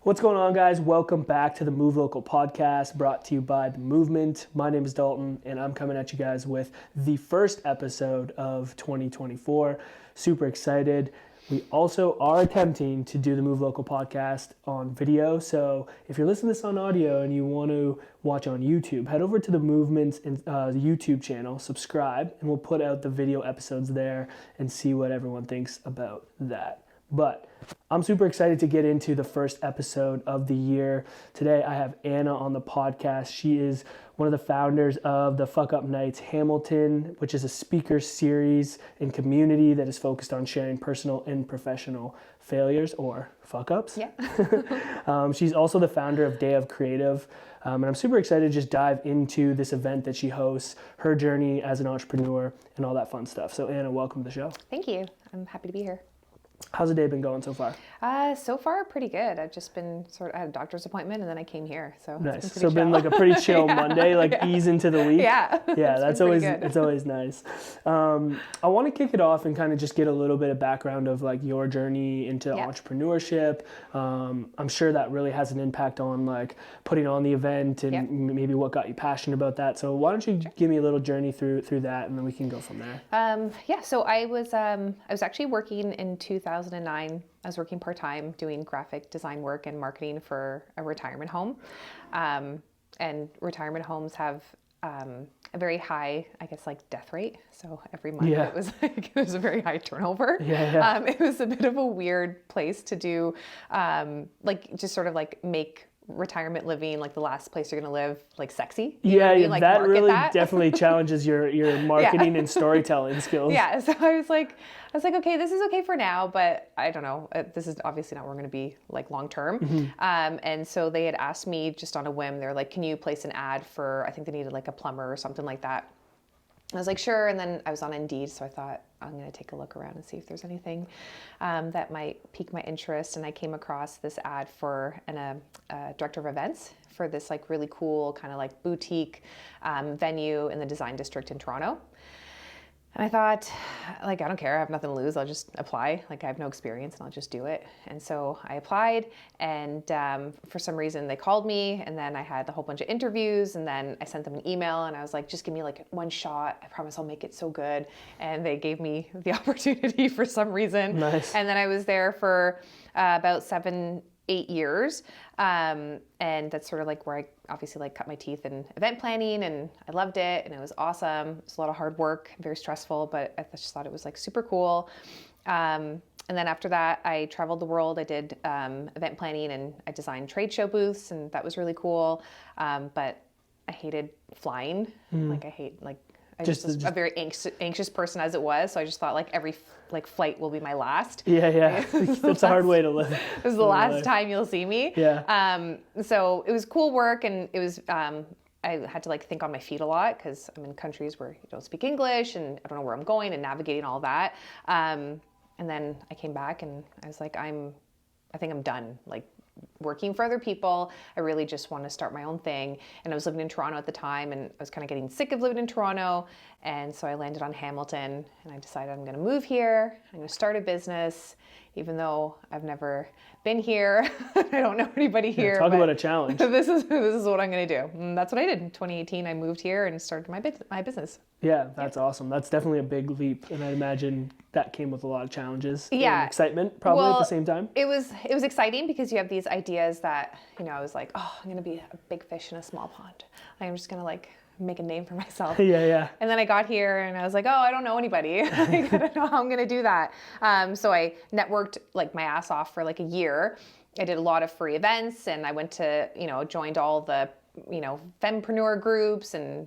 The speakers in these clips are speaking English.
What's going on, guys? Welcome back to the Move Local podcast, brought to you by The Movement. My name is Dalton, and I'm coming at you guys with the first episode of 2024. Super excited. We also are attempting to do the Move Local podcast on video. So if you're listening to this on audio and you want to watch on YouTube, head over to the Movement's YouTube channel, subscribe, and we'll put out the video episodes there and see what everyone thinks about that. But I'm super excited to get into the first episode of the year. Today I have Anna on the podcast. She is one of the founders of the Fuckup Nights Hamilton, which is a speaker series and community that is focused on sharing personal and professional failures or fuck-ups. Yeah. She's also the founder of Day of Creative. And I'm super excited to just dive into this event that she hosts, her journey as an entrepreneur, and all that fun stuff. So Anna, welcome to the show. Thank you. I'm happy to be here. How's the day been going so far? So far, pretty good. I've just been I had a doctor's appointment and then I came here. So nice. It's been like a pretty chill Monday, ease into the week. Yeah. That's always it's always nice. I want to kick it off and kind of just get a little bit of background of like your journey into entrepreneurship. I'm sure that really has an impact on like putting on the event and maybe what got you passionate about that. So why don't you give me a little journey through that, and then we can go from there. So I was actually working in 2009. I was working part-time doing graphic design work and marketing for a retirement home. And retirement homes have a very high, death rate. So every month it was a very high turnover. It was a bit of a weird place to do, make retirement living, like the last place you're going to live, like sexy. That really definitely challenges your marketing and storytelling skills. So I was like, okay, this is okay for now, but I don't know. This is obviously not where we're going to be like long term. Mm-hmm. And so they had asked me just on a whim. They're like, can you place an ad for? I think they needed like a plumber or something like that. I was like, sure. And then I was on Indeed, so I thought I'm going to take a look around and see if there's anything that might pique my interest. And I came across this ad for a director of events for this like really cool kind of like boutique venue in the design district in Toronto. And I thought, like, I don't care. I have nothing to lose. I'll just apply. Like, I have no experience and I'll just do it. And so I applied, and for some reason they called me, and then I had a whole bunch of interviews, and then I sent them an email, and I was like, just give me like one shot. I promise I'll make it so good. And they gave me the opportunity for some reason. Nice. And then I was there for about 7-8 years. And that's sort of like where I obviously like cut my teeth in event planning, and I loved it, and it was awesome. It was a lot of hard work, very stressful, but I just thought it was like super cool. And then after that, I traveled the world. I did event planning, and I designed trade show booths, and that was really cool. But I hated flying. I just was a very anxious person as it was, so I just thought like every flight will be my last. That's a hard way to live. It was the last time you'll see me. So it was cool work, and it was I had to like think on my feet a lot because I'm in countries where you don't speak English, and I don't know where I'm going, and navigating all that. And then I came back, and I was like, I think I'm done like working for other people. I really just want to start my own thing. And I was living in Toronto at the time, and I was kind of getting sick of living in Toronto. And so I landed on Hamilton, and I decided I'm going to move here. I'm going to start a business, even though I've never been here. I don't know anybody here. Talk about a challenge. This is what I'm going to do. And that's what I did. In 2018, I moved here and started my business. Yeah, that's awesome. That's definitely a big leap, and I imagine that came with a lot of challenges. Yeah, and excitement probably at the same time. It was exciting because you have these ideas that I was like, oh, I'm going to be a big fish in a small pond. I'm just going to like make a name for myself. And then I got here, and I was like, oh, I don't know anybody. I don't know how I'm going to do that. So I networked like my ass off for like a year. I did a lot of free events, and I went to, joined all the, fempreneur groups and,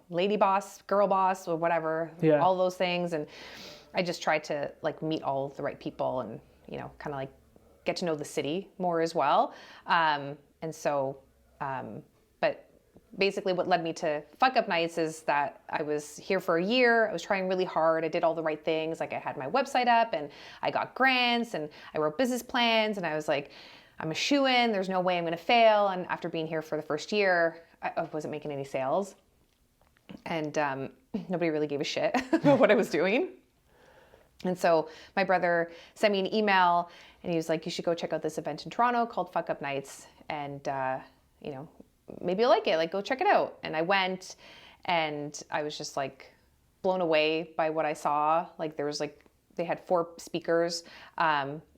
lady boss, girl boss, or whatever, all those things. And I just tried to like meet all the right people and, kind of like get to know the city more as well. But basically what led me to Fuckup Nights is that I was here for a year. I was trying really hard. I did all the right things. Like I had my website up, and I got grants, and I wrote business plans, and I was like, I'm a shoo-in. There's no way I'm going to fail. And after being here for the first year, I wasn't making any sales. And nobody really gave a shit about what I was doing. And so my brother sent me an email, And he was like, you should go check out this event in Toronto called Fuckup Nights. And, you know, maybe you'll like it. Like, go check it out. And I went, and I was just like blown away by what I saw. Like, there was like, they had 4 speakers.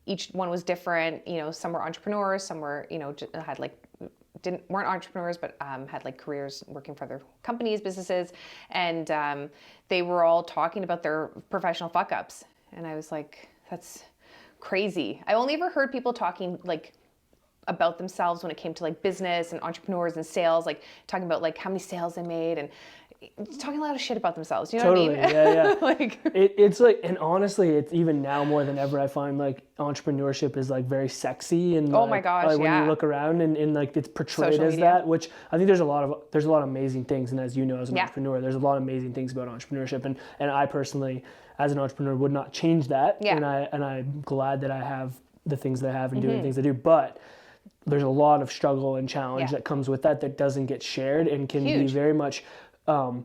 Each one was different. You know, some were entrepreneurs, some were, you know, had like, weren't entrepreneurs, but had like careers working for other companies, businesses. And they were all talking about their professional fuck ups. And I was like, that's crazy. I only ever heard people talking like about themselves when it came to like business and entrepreneurs and sales, like talking about like how many sales they made and talking a lot of shit about themselves. You know Totally. what I mean? Yeah. Like it's like, and honestly, it's even now more than ever, I find like entrepreneurship is like very sexy, and oh like, my gosh, when you look around and like it's portrayed Social as media. that, which I think there's a lot of amazing things. And as you know, as an entrepreneur, there's a lot of amazing things about entrepreneurship. And I personally, as an entrepreneur, would not change that. Yeah. And I'm glad that I have the things that I have and doing things I do. But there's a lot of struggle and challenge that comes with that doesn't get shared and can be very much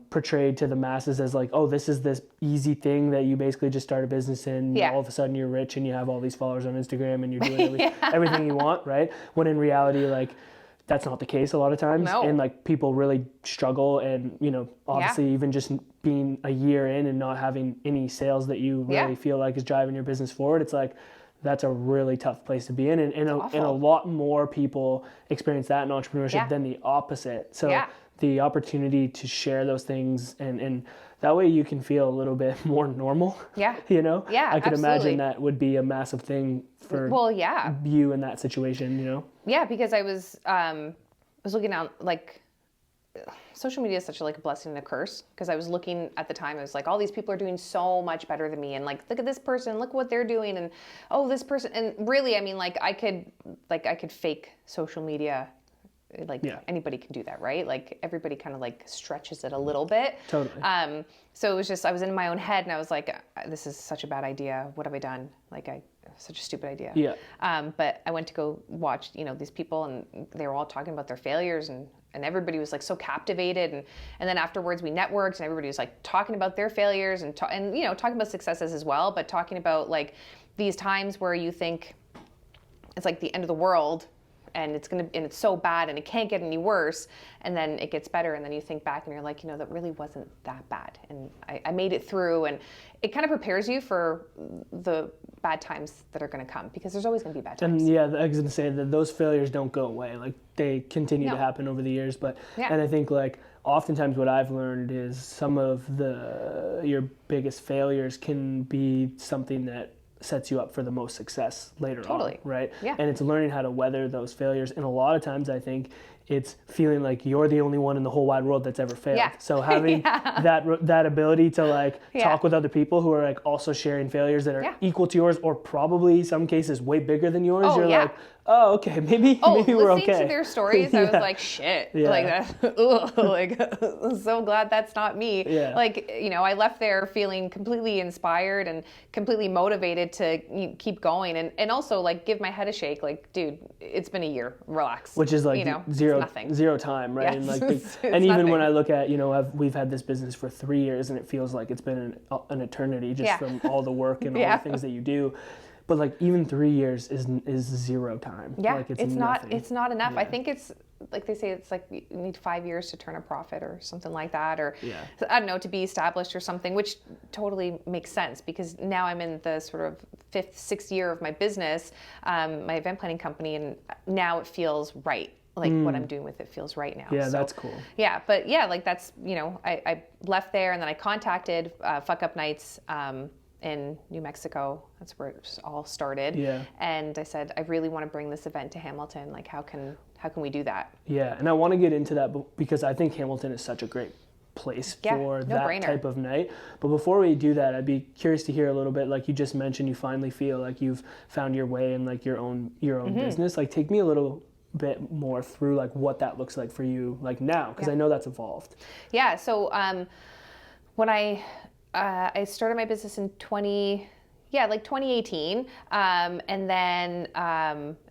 portrayed to the masses as like, oh, this is this easy thing that you basically just start a business in. All of a sudden you're rich and you have all these followers on Instagram and you're doing everything you want, right? When in reality, like, that's not the case a lot of times. No. And like people really struggle, and you know, obviously even just being a year in and not having any sales that you really feel like is driving your business forward, it's like, that's a really tough place to be in. And a lot more people experience that in entrepreneurship than the opposite. So the opportunity to share those things, and that way you can feel a little bit more normal. Yeah. You know? Yeah, I could absolutely. imagine that would be a massive thing for you in that situation, you know? Yeah, because I was looking out, like, social media is such a blessing and a curse, because I was looking at the time, I was like, all these people are doing so much better than me, and like, look at this person, look what they're doing, and oh, this person, and really, I mean, like, I could fake social media. Like anybody can do that, right? Like everybody kind of like stretches it a little bit. Totally. So it was just, I was in my own head and I was like, this is such a bad idea. What have I done? Like such a stupid idea. Yeah. But I went to go watch, these people, and they were all talking about their failures, and everybody was like so captivated. And then afterwards we networked, and everybody was like talking about their failures and talking about successes as well, but talking about like these times where you think it's like the end of the world, and it's so bad and it can't get any worse, and then it gets better, and then you think back and you're like, that really wasn't that bad, and I made it through, and it kind of prepares you for the bad times that are going to come, because there's always going to be bad times. And yeah, I was going to say that those failures don't go away. Like they continue to happen over the years, and I think like oftentimes what I've learned is some of your biggest failures can be something that sets you up for the most success later on, right? Yeah. And it's learning how to weather those failures. And a lot of times I think it's feeling like you're the only one in the whole wide world that's ever failed. So having that ability to like talk with other people who are like also sharing failures that are equal to yours, or probably some cases way bigger than yours, you're like, oh, okay, maybe we're okay. Listening to their stories, I was like, shit, like that, like, I'm so glad that's not me. Like, I left there feeling completely inspired and completely motivated to keep going, and also like give my head a shake. Like, dude, it's been a year, relax. Which is like zero time, right? And like, and even when I look at, we've had this business for 3 years, and it feels like it's been an eternity just from all the work and all the things that you do. But like even 3 years is zero time. Yeah, like it's not enough. I think it's like they say, it's like you need 5 years to turn a profit or something like that, or I don't know, to be established or something, which totally makes sense, because now I'm in the sort of 5th, 6th year of my business, my event planning company, and now it feels right. Like what I'm doing with it feels right now. Yeah, so, that's cool. Yeah, but like that's, I left there, and then I contacted Fuckup Nights in New Mexico. That's where it all started. Yeah. And I said, I really want to bring this event to Hamilton. Like, how can we do that? Yeah, and I want to get into that because I think Hamilton is such a great place for that type of night. But before we do that, I'd be curious to hear a little bit, like you just mentioned, you finally feel like you've found your way in like your own business. Like, take me a little bit more through like what that looks like for you like now, because I know that's evolved. Yeah, so when I started my business in 2018, and then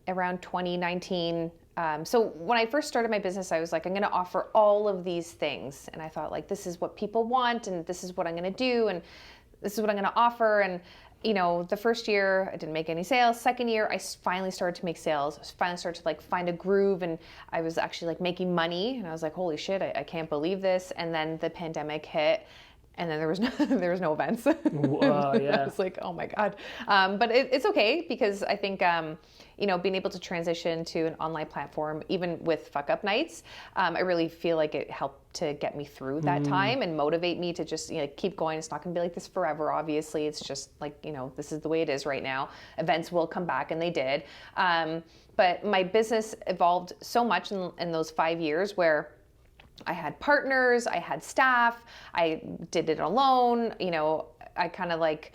around 2019, so when I first started my business, I was like, I'm going to offer all of these things, and I thought like, this is what people want, and this is what I'm going to do, and this is what I'm going to offer, and the first year I didn't make any sales. Second year, I finally started to make sales. I finally started to like find a groove, and I was actually like making money. And I was like, holy shit, I can't believe this. And then the pandemic hit, and then there was no events. Yeah. I was like, oh my God. But it's okay, because I think, being able to transition to an online platform, even with Fuckup nights, I really feel like it helped to get me through that time and motivate me to just keep going. It's not going to be like this forever, obviously. It's just like, this is the way it is right now. Events will come back, and they did. But my business evolved so much in those 5 years, where I had partners, I had staff, I did it alone, I kind of like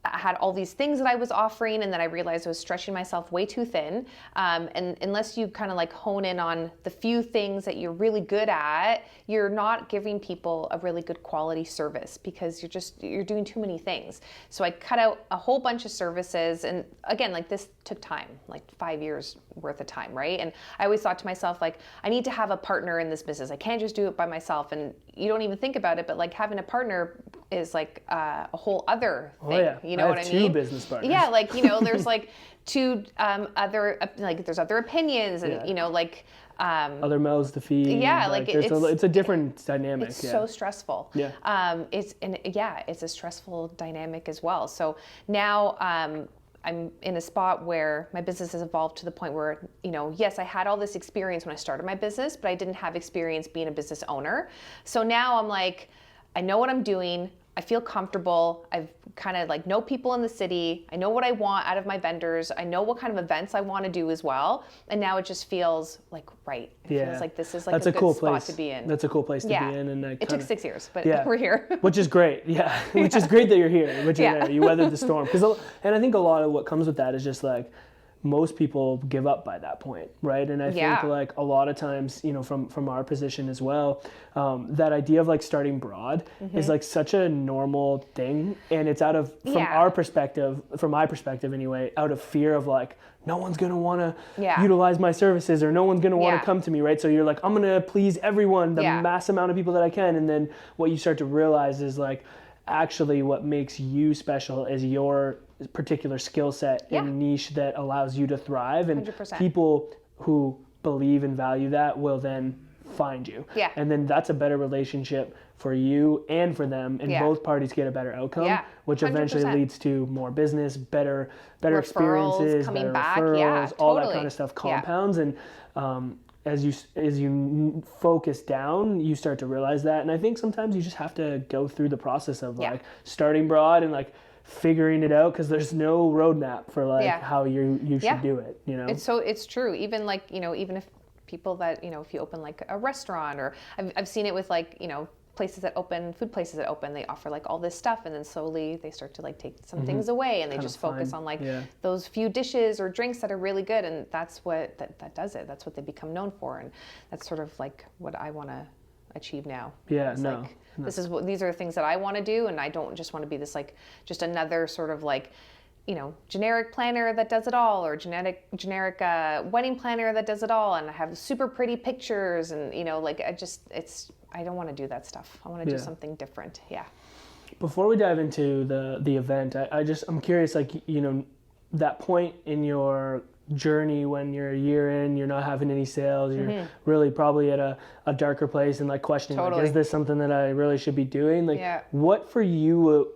I had all these things that I was offering, and then I realized I was stretching myself way too thin. And unless you kind of like hone in on the few things that you're really good at, you're not giving people a really good quality service, because you're doing too many things. So I cut out a whole bunch of services. And again, like this took time, like 5 years worth of time, right? And I always thought to myself, like, I need to have a partner in this business. I can't just do it by myself. And you don't even think about it, but like having a partner is like a whole other thing. Oh, yeah. You know what I mean? 2 business partners. Yeah, like, there's like 2 other, like there's other opinions, and like other mouths to feed. Yeah, like it's a different dynamic. It's so stressful. Yeah. It's a stressful dynamic as well. So now I'm in a spot where my business has evolved to the point where, yes, I had all this experience when I started my business, but I didn't have experience being a business owner. So now I'm like, I know what I'm doing. I feel comfortable. I've kind of like know people in the city. I know what I want out of my vendors. I know what kind of events I want to do as well. And now it just feels like right. It feels like this is like a good cool spot place to be in. That's a cool place to be in. And it took 6 years, but we're here. Which is great. Yeah. Which is great that you're here. Which you're there. You weathered the storm. And I think a lot of what comes with that is just like, most people give up by that point, right? And I think like a lot of times, from our position as well, that idea of like starting broad is like such a normal thing, and it's out of from my perspective anyway, out of fear of like, no one's gonna want to utilize my services, or no one's gonna want to come to me, right? So you're like, I'm gonna please everyone, the mass amount of people that I can, and then what you start to realize is like, actually what makes you special is your particular skill set and niche that allows you to thrive, and 100%. people who believe and value that will then find you, and then that's a better relationship for you and for them, and both parties get a better outcome, which eventually 100%. leads to more business, better Referrals, experiences, coming better back, referrals, all that totally. kind of stuff compounds. And as you focus down, you start to realize that. And I think sometimes you just have to go through the process of like starting broad and like figuring it out, because there's no roadmap for like how you should do it. It's true. Even like, even if people that, if you open like a restaurant, or I've seen it with like, food places that open, they offer like all this stuff, and then slowly they start to like take some things away, and they just focus on like those few dishes or drinks that are really good, and that's what that does it. That's what they become known for, and that's sort of like what I want to achieve now. These are the things that I want to do, and I don't just want to be this like just another sort of like, generic planner that does it all, or generic wedding planner that does it all, and I have super pretty pictures, and I don't want to do that stuff. I want to do something different. Yeah. Before we dive into the event, I'm curious, like, that point in your journey when you're a year in, you're not having any sales, you're really probably at a darker place, and like questioning, like, is this something that I really should be doing? Like, what for you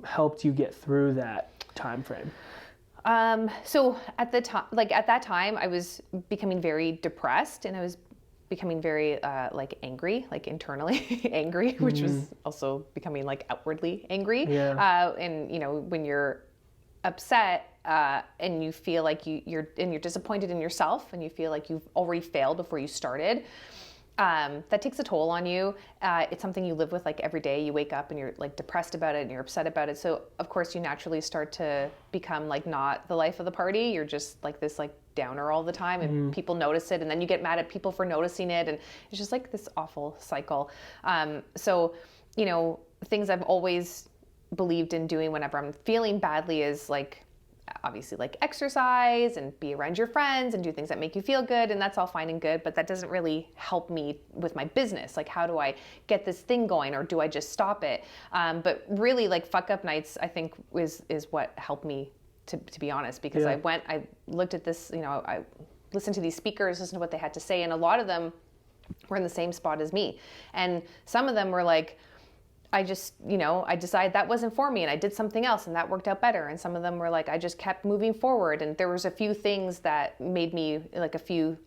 helped you get through that time frame? So at that time, I was becoming very depressed, and I was becoming very like angry, like internally angry, which was also becoming like outwardly angry. And when you're upset and you feel like you're disappointed in yourself, and you feel like you've already failed before you started, that takes a toll on you. It's something you live with like every day. You wake up and you're like depressed about it, and you're upset about it. So of course you naturally start to become like not the life of the party. You're just like this like downer all the time, and people notice it, and then you get mad at people for noticing it, and it's just like this awful cycle. So things I've always believed in doing whenever I'm feeling badly is like, obviously like exercise and be around your friends and do things that make you feel good, and that's all fine and good, but that doesn't really help me with my business. Like, how do I get this thing going, or do I just stop it? But really, like, fuck up nights, I think is what helped me, to be honest, because I looked at this, I listened to these speakers, listened to what they had to say, and a lot of them were in the same spot as me. And some of them were like, I just, I decided that wasn't for me and I did something else and that worked out better. And some of them were like, I just kept moving forward. And there was a few things that made me, like a few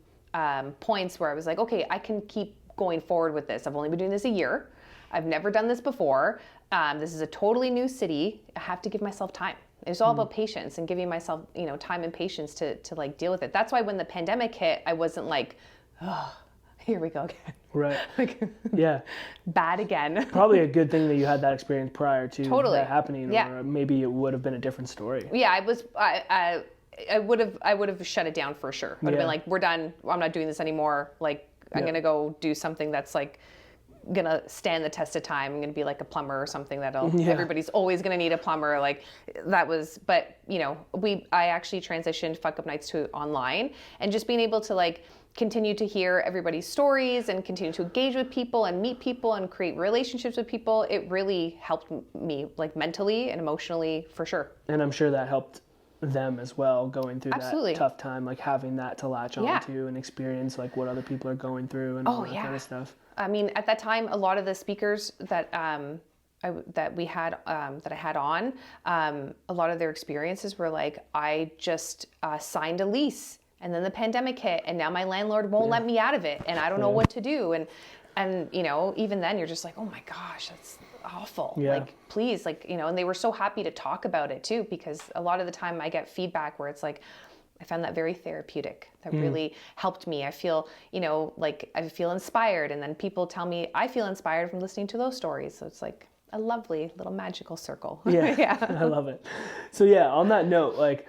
points where I was like, okay, I can keep going forward with this. I've only been doing this a year. I've never done this before. This is a totally new city. I have to give myself time. It's all about patience and giving myself, time and patience to like deal with it. That's why when the pandemic hit, I wasn't like, oh, here we go again. Right. Like, yeah. Bad again. Probably a good thing that you had that experience prior to that happening, yeah. or maybe it would have been a different story. Yeah, I would have shut it down for sure. I would have been like, we're done. I'm not doing this anymore. Like, I'm going to go do something that's like going to stand the test of time. I'm going to be like a plumber or something everybody's always going to need a plumber. Like that was, but I actually transitioned Fuck Up Nights to online, and just being able to like continue to hear everybody's stories and continue to engage with people and meet people and create relationships with people. It really helped me like mentally and emotionally, for sure. And I'm sure that helped them as well, going through Absolutely. that tough time, like having that to latch onto and experience like what other people are going through and all that kind of stuff. I mean, at that time, a lot of the speakers that I had on, a lot of their experiences were like, I just signed a lease, and then the pandemic hit, and now my landlord won't let me out of it, and I don't know what to do. And even then, you're just like, oh my gosh, that's awful. Yeah. Like, please, like, and they were so happy to talk about it too, because a lot of the time I get feedback where it's like, I found that very therapeutic. That really helped me. I feel, like I feel inspired. And then people tell me I feel inspired from listening to those stories. So it's like a lovely little magical circle. Yeah. I love it. So yeah, on that note, like,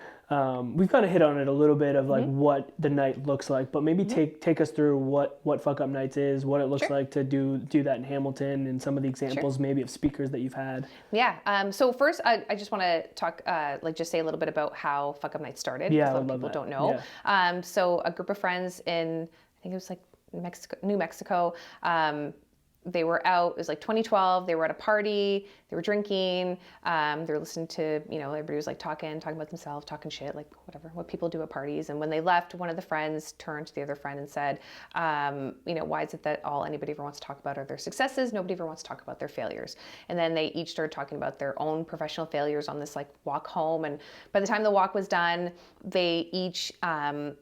we've kind of hit on it a little bit of like what the night looks like, but maybe take us through what Fuck Up Nights is, what it looks like to do that in Hamilton, and some of the examples maybe of speakers that you've had. Yeah. So first, I just want to talk, just say a little bit about how Fuck Up Nights started. Yeah, because a lot of people don't know. Yeah. So a group of friends in, I think it was like New Mexico. They were out, it was like 2012, they were at a party, they were drinking, they were listening to, everybody was like talking about themselves, talking shit, like whatever, what people do at parties. And when they left, one of the friends turned to the other friend and said, why is it that all anybody ever wants to talk about are their successes? Nobody ever wants to talk about their failures. And then they each started talking about their own professional failures on this like walk home. And by the time the walk was done, they each,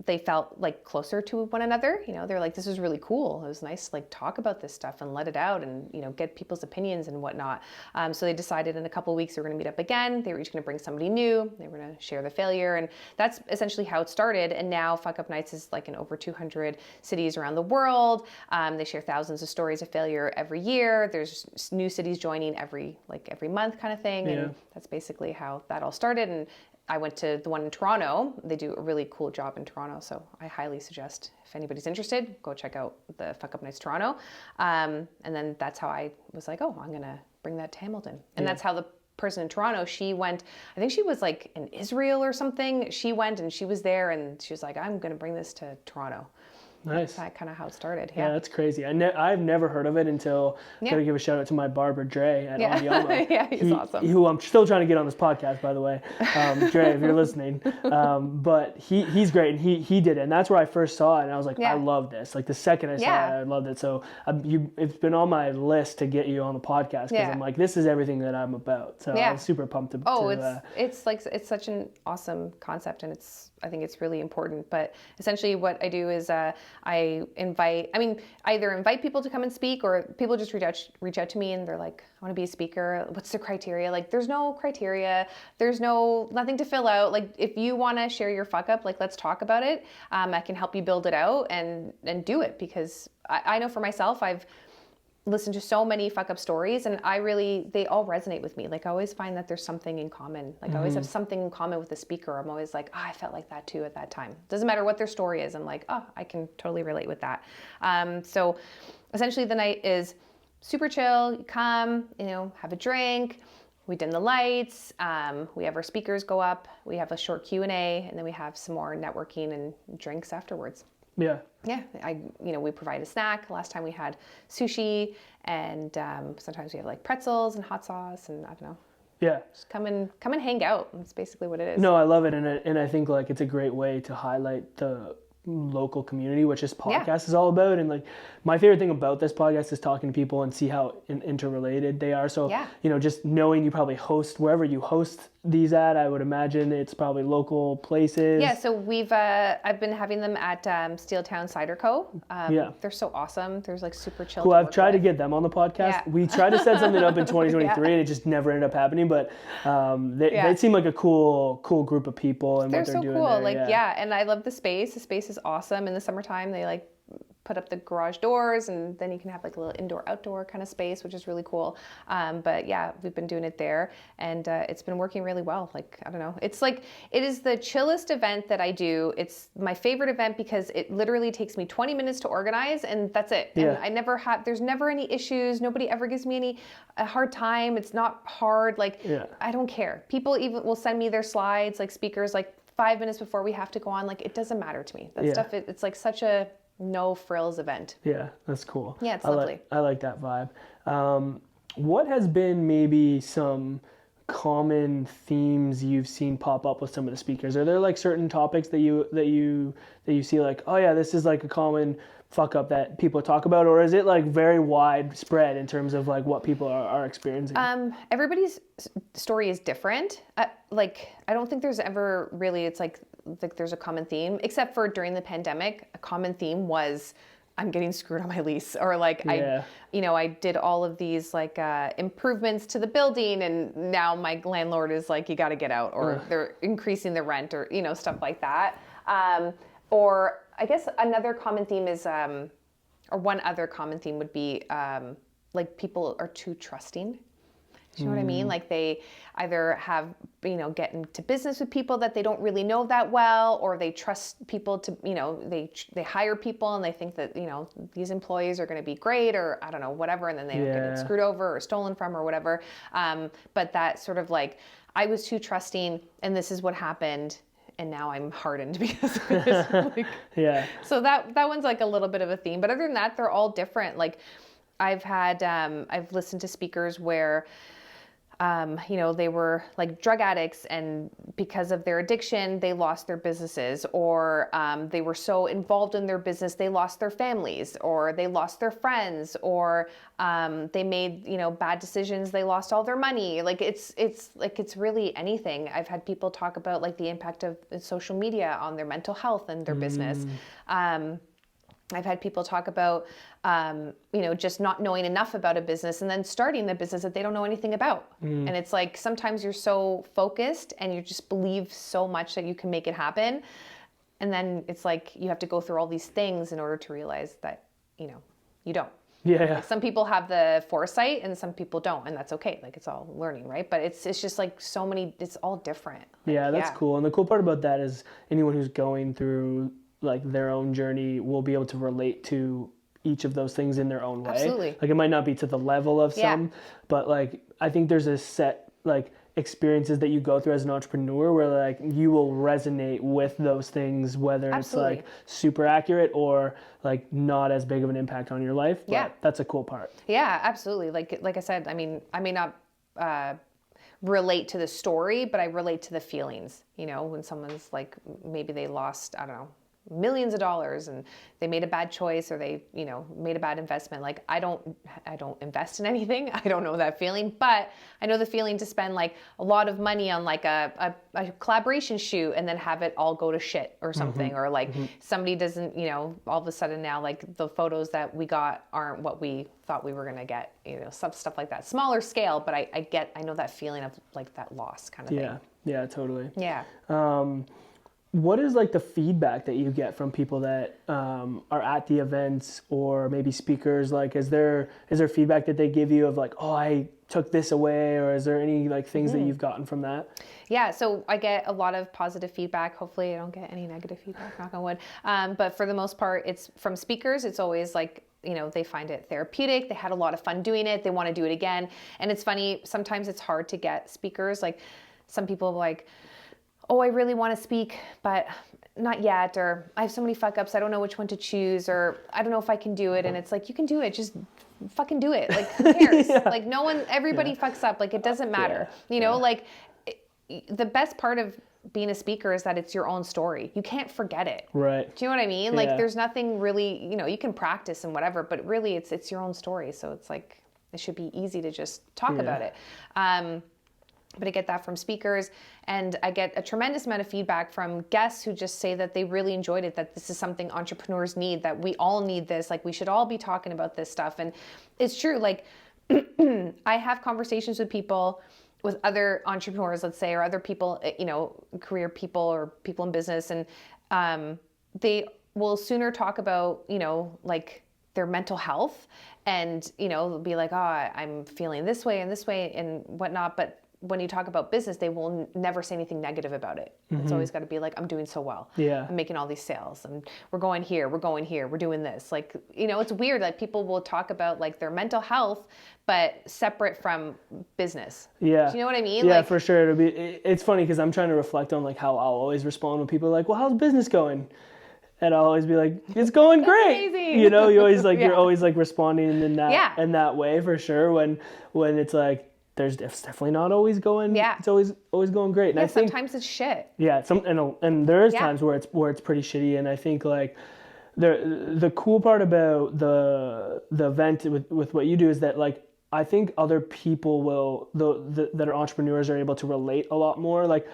they felt like closer to one another. They're like, this was really cool. It was nice to like talk about this stuff and let it out and get people's opinions and whatnot. So they decided in a couple of weeks they were going to meet up again. They were each going to bring somebody new. They were going to share the failure, and that's essentially how it started. And now Fuck Up Nights is like in over 200 cities around the world. They share thousands of stories of failure every year. There's new cities joining every month kind of thing. Yeah. And that's basically how that all started. And I went to the one in Toronto. They do a really cool job in Toronto, so I highly suggest if anybody's interested, go check out the Fuck Up Nights Toronto. And then that's how I was like, oh, I'm going to bring that to Hamilton. And that's how the person in Toronto, she went, I think she was like in Israel or something. She went and she was there and she was like, I'm going to bring this to Toronto. Nice. That's kind of how it started. Yeah, that's crazy. I've never heard of it until, gotta give a shout out to my barber, Dre, at Andiamo. Yeah, he's awesome. Who I'm still trying to get on this podcast, by the way. Dre, if you're listening. But he's great, and he did it. And that's where I first saw it, and I was like, I love this. Like, the second I saw it, I loved it. So it's been on my list to get you on the podcast, because I'm like, this is everything that I'm about. So I'm super pumped to it's such an awesome concept, and I think it's really important. But essentially what I do is I either invite people to come and speak, or people just reach out to me and they're like, I want to be a speaker. What's the criteria? Like, there's no criteria. There's nothing to fill out. Like, if you want to share your fuck up, like, let's talk about it. I can help you build it out and do it, because I know for myself, I've listened to so many fuck up stories, and they all resonate with me. Like, I always find that there's something in common. Like, I always have something in common with the speaker. I'm always like, I felt like that too at that time. Doesn't matter what their story is. I'm like, I can totally relate with that. So essentially the night is super chill. You come, have a drink, we dim the lights. We have our speakers go up. We have a short Q&A, and then we have some more networking and drinks afterwards. Yeah. Yeah, we provide a snack. Last time we had sushi, and sometimes we have like pretzels and hot sauce, and I don't know. Yeah. Just come and hang out. That's basically what it is. No, I love it, and I think like it's a great way to highlight the local community, which this podcast is all about. And like my favorite thing about this podcast is talking to people and see how interrelated they are. So just knowing you probably host wherever you host these at, I would imagine it's probably local places. Yeah, so I've been having them at Steeltown Cider Co. They're so awesome. There's like super chill. Cool. I've tried to get them on the podcast. Yeah. We tried to set something up in 2023 and it just never ended up happening. But they seem like a cool group of people and what they're doing. They're so cool. And I love the space. The space is awesome. In the summertime, they like put up the garage doors, and then you can have like a little indoor-outdoor kind of space, which is really cool. But yeah, we've been doing it there, and it's been working really well. Like, I don't know. It's like, it is the chillest event that I do. It's my favorite event because it literally takes me 20 minutes to organize, and that's it. Yeah. And there's never any issues. Nobody ever gives me a hard time. It's not hard. Like, I don't care. People even will send me their slides, like speakers, like 5 minutes before we have to go on. Like, it doesn't matter to me. That stuff, it's like such a no frills event. Yeah, that's cool. Yeah, it's lovely. I like that vibe. What has been maybe some common themes you've seen pop up with some of the speakers? Are there like certain topics that you see like, oh yeah, this is like a common fuck up that people talk about, or is it like very widespread in terms of like what people are experiencing? Everybody's story is different. Like, I don't think there's ever really, it's like there's a common theme, except for during the pandemic. A common theme was, I'm getting screwed on my lease, or like I did all of these like improvements to the building, and now my landlord is like, you got to get out, or they're increasing the rent, or stuff like that. Or I guess another common theme is, or one other common theme would be like people are too trusting. Do you know what I mean? Like they either have, get into business with people that they don't really know that well, or they trust people to, they hire people and they think that, these employees are going to be great, or I don't know, whatever. And then they get screwed over or stolen from or whatever. But that sort of like, I was too trusting and this is what happened. And now I'm hardened because of this. Like, so that one's like a little bit of a theme. But other than that, they're all different. Like I've listened to speakers where, they were like drug addicts, and because of their addiction, they lost their businesses, or they were so involved in their business, they lost their families, or they lost their friends, or they made, bad decisions, they lost all their money. Like it's really anything. I've had people talk about like the impact of social media on their mental health and their business. I've had people talk about, just not knowing enough about a business and then starting a business that they don't know anything about. And it's like, sometimes you're so focused and you just believe so much that you can make it happen. And then it's like, you have to go through all these things in order to realize that, you don't. Yeah. Like some people have the foresight and some people don't, and that's okay. Like it's all learning, right? But it's just like so many, it's all different. Like, that's cool. And the cool part about that is anyone who's going through like their own journey will be able to relate to each of those things in their own way. Absolutely. Like it might not be to the level of some, but like I think there's a set like experiences that you go through as an entrepreneur where like you will resonate with those things, whether it's like super accurate or like not as big of an impact on your life. But that's a cool part. Yeah, absolutely. Like I said, I mean, I may not relate to the story, but I relate to the feelings, when someone's like, maybe they lost, I don't know, millions of dollars and they made a bad choice, or they, made a bad investment. Like I don't invest in anything. I don't know that feeling, but I know the feeling to spend like a lot of money on like a collaboration shoot and then have it all go to shit or something. Or like somebody doesn't, all of a sudden now like the photos that we got aren't what we thought we were going to get, some stuff like that. Smaller scale, but I know that feeling of like that loss kind of thing. Yeah, totally. Yeah. What is like the feedback that you get from people that are at the events, or maybe speakers? Like, is there feedback that they give you of like, oh, I took this away, or is there any like things that you've gotten from that? Yeah, so I get a lot of positive feedback. Hopefully I don't get any negative feedback, knock on wood. But for the most part, it's from speakers. It's always like they find it therapeutic. They had a lot of fun doing it. They want to do it again. And it's funny, sometimes it's hard to get speakers. Like some people are like, oh, I really want to speak, but not yet. Or I have so many fuck ups. I don't know which one to choose, or I don't know if I can do it. And it's like, you can do it. Just fucking do it. Like, who cares? Like everybody fucks up. Like, it doesn't matter. Like the best part of being a speaker is that it's your own story. You can't forget it. Right. Do you know what I mean? Like there's nothing really, you can practice and whatever, but really it's your own story. So it's like, it should be easy to just talk about it. But I get that from speakers, and I get a tremendous amount of feedback from guests who just say that they really enjoyed it, that this is something entrepreneurs need, that we all need this, like we should all be talking about this stuff. And it's true, like I have conversations with people, with other entrepreneurs, let's say, or other people, career people or people in business, and they will sooner talk about, like their mental health, and, they'll be like, oh, I'm feeling this way and whatnot. But when you talk about business, they will never say anything negative about it. It's always got to be like, I'm doing so well. Yeah. I'm making all these sales, and we're going here, we're doing this. Like, it's weird. Like people will talk about like their mental health, but separate from business. Yeah. Do you know what I mean? Yeah, like, for sure. It's funny because I'm trying to reflect on like how I'll always respond when people are like, well, how's business going? And I'll always be like, it's going great. Amazing. You always like, you're always like responding in that way for sure. When it's like, it's definitely not always going. Yeah. It's always going great. And I think sometimes it's shit. Yeah. And there is times where it's pretty shitty. And I think like the cool part about the event with what you do is that like, I think other people that are entrepreneurs are able to relate a lot more. Like,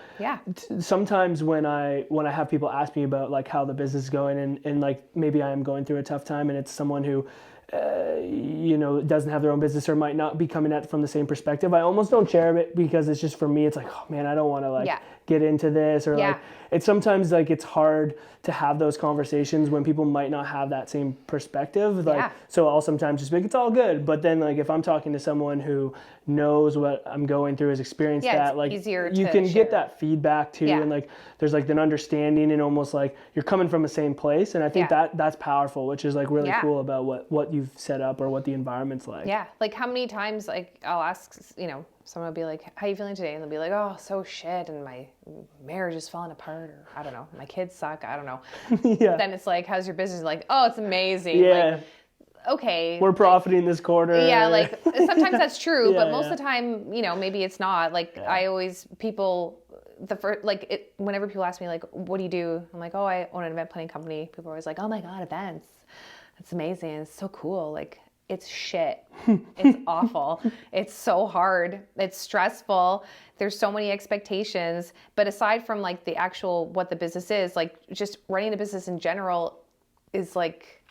sometimes when I have people ask me about like how the business is going, and like maybe I am going through a tough time, and it's someone who doesn't have their own business or might not be coming at it from the same perspective, I almost don't share it because it's just, for me, it's like, oh man, I don't want to like get into this, or like it's sometimes like it's hard to have those conversations when people might not have that same perspective. Like, so I'll sometimes just be like, it's all good. But then like if I'm talking to someone who knows what I'm going through, has experienced that, like you can get that feedback too. And like there's like an understanding, and almost like you're coming from the same place. And I think that's powerful, which is like really cool about what you've set up or what the environment's like. Yeah. Like how many times like I'll ask, someone will be like, how are you feeling today? And they'll be like, oh, so shit. And my marriage is falling apart, or I don't know, my kids suck. I don't know. Then it's like, how's your business? Like, oh, it's amazing. Yeah. Like, okay. We're profiting this quarter. Yeah. Like sometimes that's true, but most of the time, maybe it's not. Like I always, whenever people ask me like, what do you do? I'm like, oh, I own an event planning company. People are always like, oh my God, events. That's amazing. It's so cool. Like, it's shit. It's awful. It's so hard. It's stressful. There's so many expectations. But aside from like the actual, what the business is, like just running a business in general is like,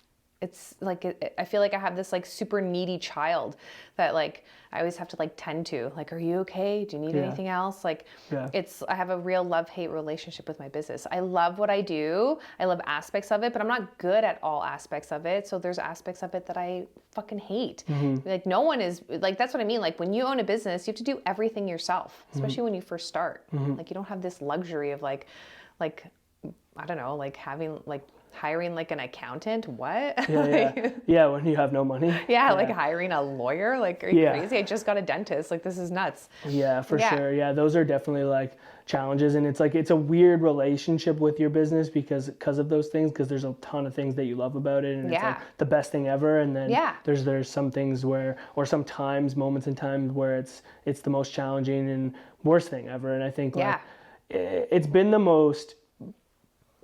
it's like, I feel like I have this like super needy child that like, I always have to like tend to, like, are you okay? Do you need anything else? Like I have a real love-hate relationship with my business. I love what I do. I love aspects of it, but I'm not good at all aspects of it. So there's aspects of it that I fucking hate. Like no one is like, that's what I mean. Like when you own a business, you have to do everything yourself, especially when you first start. Like you don't have this luxury of like, I don't know, like having like, hiring like an accountant, what? Yeah, when you have no money. Like hiring a lawyer, like are you crazy? I just got a dentist, like this is nuts. Yeah, for sure. Yeah, those are definitely like challenges, and it's like it's a weird relationship with your business because of those things, because there's a ton of things that you love about it, and it's like the best thing ever, and then there's some things where, or sometimes moments in time where it's the most challenging and worst thing ever. And I think like it's been the most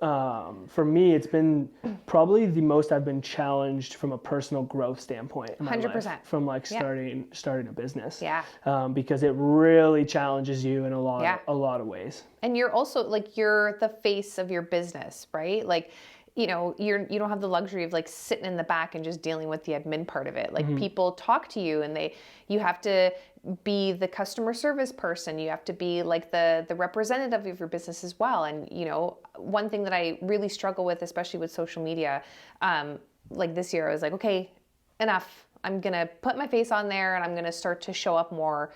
for me, it's been probably the most I've been challenged from a personal growth standpoint in my 100%. life, from like starting a business. Because it really challenges you in a lot of ways. And you're also like, you're the face of your business, right? Like, you don't have the luxury of like sitting in the back and just dealing with the admin part of it. Like people talk to you, and you have to be the customer service person. You have to be like the representative of your business as well. And, one thing that I really struggle with, especially with social media, like this year, I was like, okay, enough. I'm going to put my face on there, and I'm going to start to show up more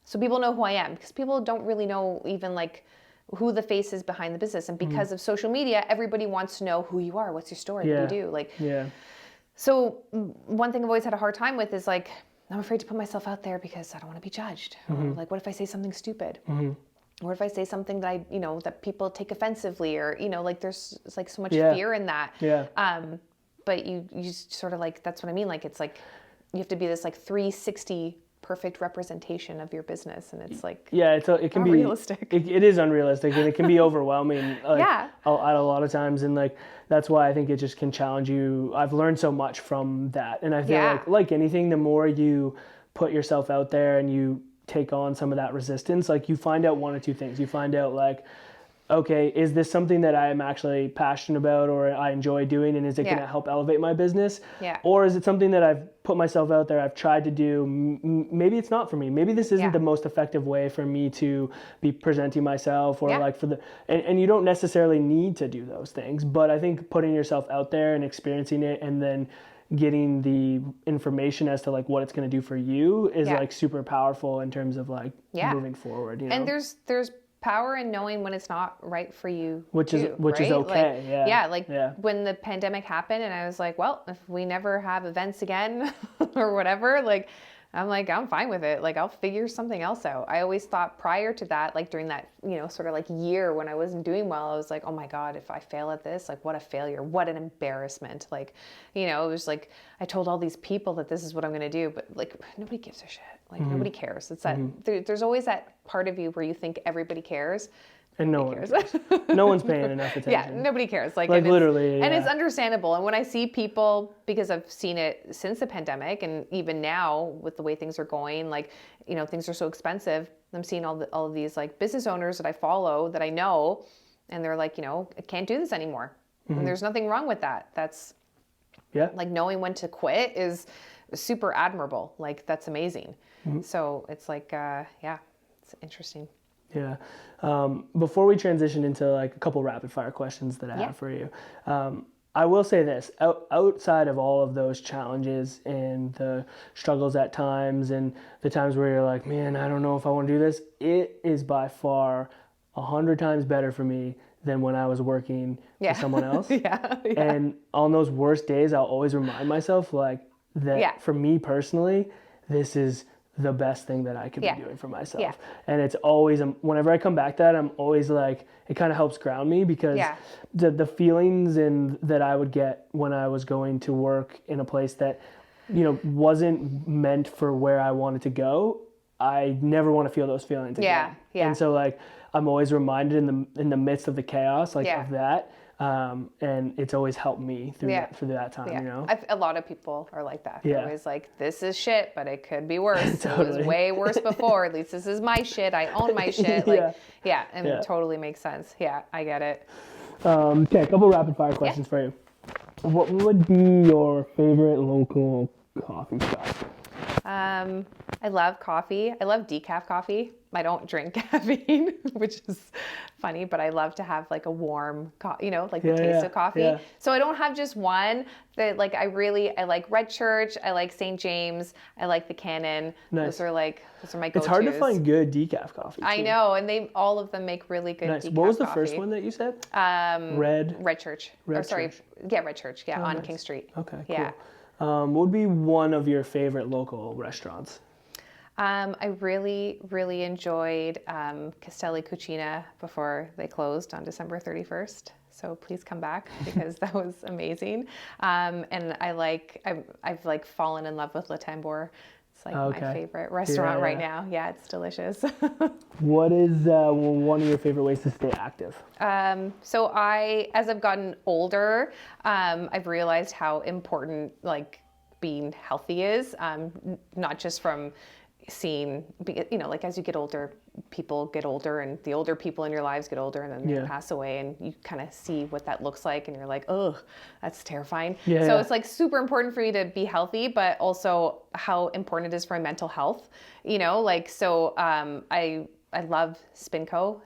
so people know who I am, because people don't really know even like who the face is behind the business. And because of social media, everybody wants to know who you are. What's your story? What do you do? Like, So one thing I've always had a hard time with is like, I'm afraid to put myself out there because I don't want to be judged. Or like, what if I say something stupid? Or if I say something that I, that people take offensively, or, like there's like so much fear in that. But you sort of like, that's what I mean. Like, it's like, you have to be this like 360 perfect representation of your business. And it's like, it can be realistic. It is unrealistic, and it can be overwhelming at a lot of times. And like, that's why I think it just can challenge you. I've learned so much from that. And I feel like anything, the more you put yourself out there and you take on some of that resistance, like you find out one or two things. You find out like, okay, is this something that I am actually passionate about or I enjoy doing, and is it going to help elevate my business? Or is it something that I've put myself out there, I've tried to do, maybe it's not for me. Maybe this isn't the most effective way for me to be presenting myself, or like and you don't necessarily need to do those things, but I think putting yourself out there and experiencing it, and then getting the information as to like what it's going to do for you is like super powerful in terms of like moving forward. And there's power in knowing when it's not right for you, which is okay. Like, when the pandemic happened and I was like, well, if we never have events again or whatever, like, I'm fine with it. Like, I'll figure something else out. I always thought prior to that, like during that, sort of like year when I wasn't doing well, I was like, oh my God, if I fail at this, like what a failure, what an embarrassment. Like, it was like, I told all these people that this is what I'm going to do, but like, nobody gives a shit. Like, nobody cares. It's that there's always that part of you where you think everybody cares. And no one cares. No one's paying enough attention. Yeah, nobody cares. Like literally. And it's understandable. And when I see people, because I've seen it since the pandemic, and even now with the way things are going, like, things are so expensive. I'm seeing all of these like business owners that I follow, that I know, and they're like, I can't do this anymore. And there's nothing wrong with that. That's like, knowing when to quit is super admirable. Like, that's amazing. So it's like, it's interesting. Yeah. Before we transition into like a couple rapid fire questions that I have for you, I will say this, outside of all of those challenges and the struggles at times and the times where you're like, man, I don't know if I want to do this, it is by far 100 times better for me than when I was working for someone else. And on those worst days, I'll always remind myself like that for me personally, this is the best thing that I could be doing for myself. And it's always, whenever I come back to that, I'm always like, it kind of helps ground me, because the feelings that I would get when I was going to work in a place that, wasn't meant for where I wanted to go, I never want to feel those feelings again. And so like, I'm always reminded in the midst of the chaos, like of that. And it's always helped me through that time, A lot of people are like that. They're always like, this is shit, but it could be worse. Totally. It was way worse before. At least this is my shit. I own my shit. Like, and it totally makes sense. Yeah, I get it. Okay, a couple rapid fire questions for you. What would be your favorite local coffee shop? I love coffee. I love decaf coffee. I don't drink caffeine, which is funny, but I love to have like a warm, like the taste of coffee. So I don't have just one. That like I like Red Church. I like St. James. I like the Cannon. Nice. Those are my go-tos. It's hard to find good decaf coffee. I know, and all of them make really good decaf coffee. What was the first one that you said? Red Church. Red Church. Red Church. Yeah, on nice. King Street. Okay, cool. Yeah. What would be one of your favorite local restaurants? I really, really enjoyed Castelli Cucina before they closed on December 31st. So please come back, because that was amazing. And I've like fallen in love with Le Tambour. It's like my favorite restaurant right now. Yeah, it's delicious. What is one of your favorite ways to stay active? So as I've gotten older, I've realized how important like being healthy is, not just from seeing, like as you get older, people get older, and the older people in your lives get older, and then they pass away, and you kind of see what that looks like, and you're like, oh, that's terrifying. So it's like super important for you to be healthy, but also how important it is for my mental health, like, so I I love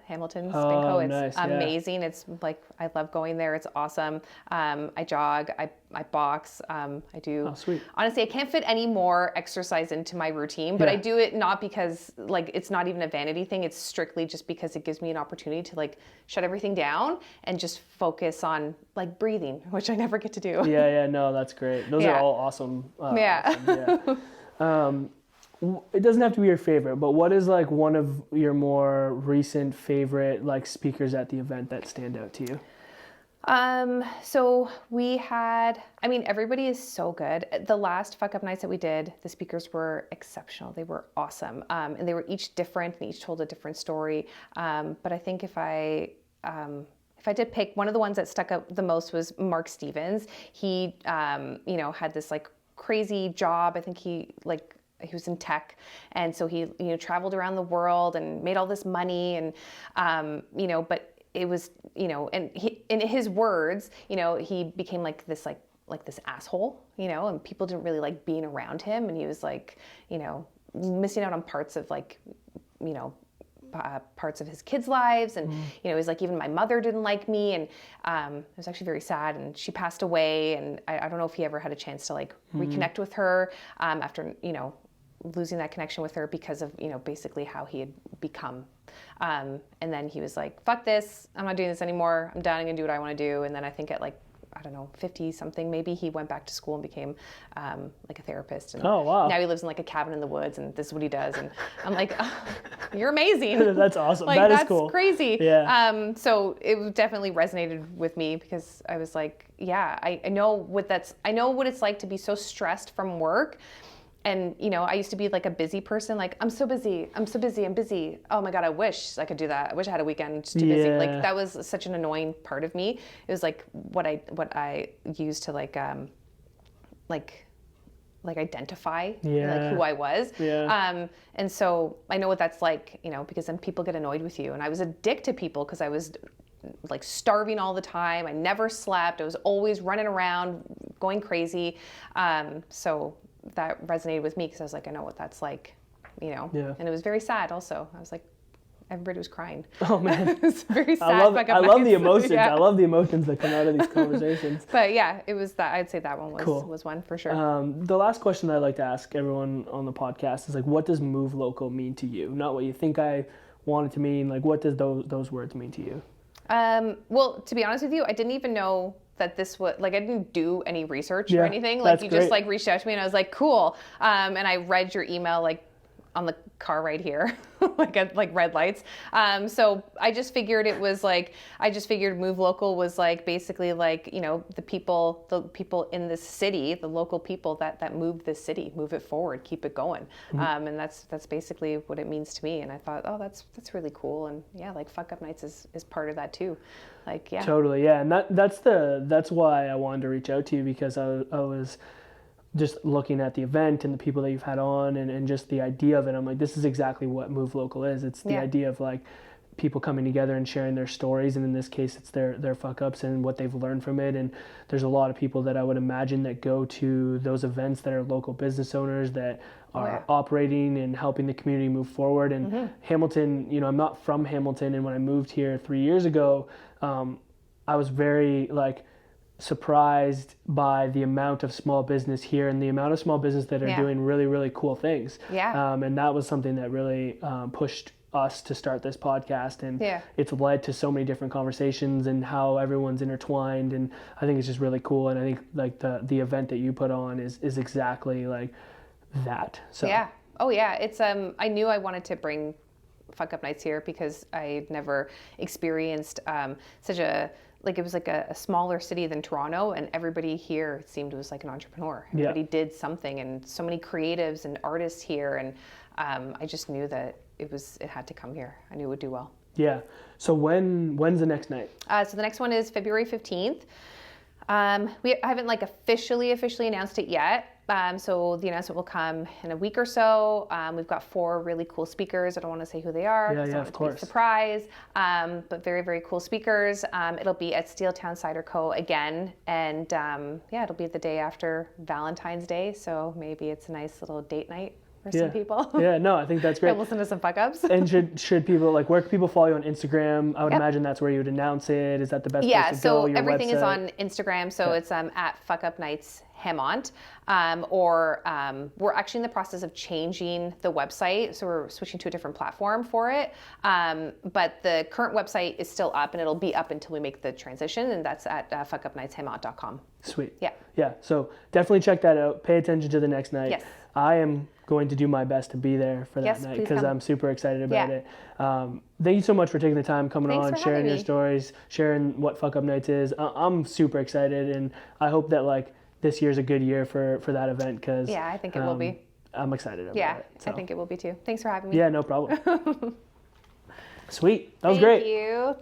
Hamilton Oh, Spinco. It's nice, yeah. amazing. It's like, I love going there. It's awesome. I jog, I box, I do. Oh, sweet. Honestly, I can't fit any more exercise into my routine, but Yeah. I do it not because like, it's not even a vanity thing. It's strictly just because it gives me an opportunity to like shut everything down and just focus on like breathing, which I never get to do. Yeah, no, that's great. Those are all awesome. Yeah. Awesome, yeah. It doesn't have to be your favorite, but what is like one of your more recent favorite like speakers at the event that stand out to you? So we had, I mean, everybody is so good. The last Fuck Up nights that we did, the speakers were exceptional. They were awesome. And they were each different and each told a different story. But I think if I did pick, one of the ones that stuck out the most was Mark Stevens. He, had this like crazy job. I think he was in tech, and so he traveled around the world and made all this money, and but it was and he, in his words, he became like this asshole, and people didn't really like being around him, and he was like missing out on parts of like parts of his kids' lives, and he's like, even my mother didn't like me, and it was actually very sad, and she passed away, and I don't know if he ever had a chance to like reconnect with her after losing that connection with her because of basically how he had become, and then he was like, fuck this, I'm not doing this anymore, I'm done, I'm gonna do what I want to do. And then I think at like, I don't know, 50 something maybe, he went back to school and became like a therapist, and Oh, wow. now he lives in like a cabin in the woods, and this is what he does, and I'm like, oh, you're amazing. That's awesome. Like, that's that's cool. crazy. Yeah. So it definitely resonated with me because I was like, yeah, I know what it's like to be so stressed from work. And, I used to be like a busy person. Like, I'm so busy. I'm busy. Oh my God, I wish I could do that. I wish I had a weekend to busy. Yeah. Like, that was such an annoying part of me. It was like what I used to like identify like who I was. Yeah. And so I know what that's like, because then people get annoyed with you. And I was a dick to people because I was like starving all the time. I never slept. I was always running around, going crazy. So that resonated with me because I was like, I know what that's like, Yeah. And it was very sad also. I was like, everybody was crying. Oh man. It was very sad. I love the emotions. Yeah. I love the emotions that come out of these conversations. But yeah, it was that. I'd say that one was Cool. was one for sure. The last question that I like to ask everyone on the podcast is like, what does move local mean to you? Not what you think I want it to mean. Like, what does those words mean to you? Well, to be honest with you, I didn't even know that this was like, I didn't do any research or anything. Like, you just like reached out to me, and I was like, cool. And I read your email like on the car right here, like at like red lights. So I just figured Move Local was like basically like, the people in this city, the local people that move this city, move it forward, keep it going. And that's basically what it means to me. And I thought, oh, that's really cool. And yeah, like Fuck Up Nights is part of that too. Like, yeah. Totally. Yeah. And that's why I wanted to reach out to you, because I was just looking at the event and the people that you've had on and just the idea of it. I'm like, this is exactly what Move Local is. It's the idea of like people coming together and sharing their stories. And in this case, it's their fuck ups and what they've learned from it. And there's a lot of people that I would imagine that go to those events that are local business owners that are operating and helping the community move forward. And Hamilton, I'm not from Hamilton. And when I moved here 3 years ago, I was very like surprised by the amount of small business here and the amount of small business that are doing really, really cool things. And that was something that really pushed us to start this podcast, and it's led to so many different conversations and how everyone's intertwined, and I think it's just really cool. And I think like the event that you put on is exactly like that. So It's I knew I wanted to bring Fuck Up Nights here because I never experienced such a, like, it was like a smaller city than Toronto, and everybody here, it seemed, was like an entrepreneur. Everybody did something, and so many creatives and artists here, and I just knew that it had to come here. I knew it would do well. Yeah. So when's the next night? So the next one is February 15th. I haven't like officially announced it yet. So the announcement will come in a week or so. We've got 4 really cool speakers. I don't want to say who they are. Yeah, of course. Be a surprise. But very, very cool speakers. It'll be at Steeltown Cider Co. again. And it'll be the day after Valentine's Day. So maybe it's a nice little date night. for some people. Yeah, no, I think that's great. And listen to some fuck-ups. And should people, like, where can people follow you on Instagram? I would imagine that's where you would announce it. Is that the best place to go? Your everything website? is on Instagram. So it's at Fuckup Nights Hemont. We're actually in the process of changing the website. So we're switching to a different platform for it. But the current website is still up, and it'll be up until we make the transition. And that's at fuckupnightshemont.com. Sweet. Yeah. Yeah. So definitely check that out. Pay attention to the next night. Yes. I am going to do my best to be there for that night because I'm super excited about it. Thank you so much for taking the time, coming on, sharing your stories, sharing what Fuck Up Nights is. I'm super excited, and I hope that like this year's a good year for that event because I think it will be. I'm excited about it. So. I think it will be too. Thanks for having me. Yeah, no problem. Sweet. That was great. Thank you.